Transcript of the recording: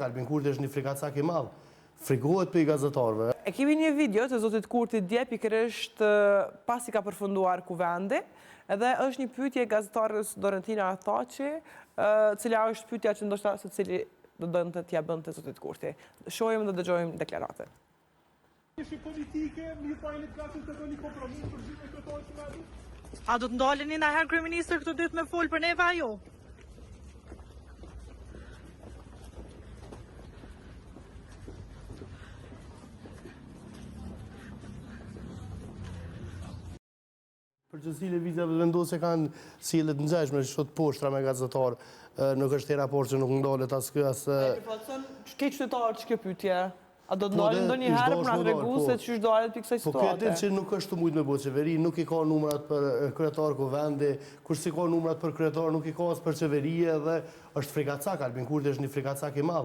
Albin Kurti është një frikacak i madh. Frikohet për i gazetarëve. E kemi një video të zotit Kurti dje pikërisht pasi ka përfunduar kuvendi, edhe është një pyetje e gazetarës Dorentina Athaçi, cila është pyetja që ndoshta secili do donte t'ia bënte zotit Kurti. Shohim dhe dëgjojmë deklaratën. Është politike, mirë pa një klasë të bëni kompromis për gjithë këto që. A do të ndaleni ndajherë kryeministër këto ditë me fol për neve ajo? Përgjithësi lëvizjeve vendose kanë sjellje të ngjashme, çdo poshtra me gazetar, nuk është një raport që nuk ndalet as ky as. Ç'ke qytetar ç'ke pyetje? A do të ndalin ndonjëherë për na tregu se ç'është dalet pikë kësaj situate? Po këtë që nuk është të mujtë me bëjë qeveri, nuk i ka numrat për kryetar kuvendi, kur si ka numrat për kryetar, nuk i ka as për qeveri, dhe është frikacak. Albin Kurti është një frikacak i madh.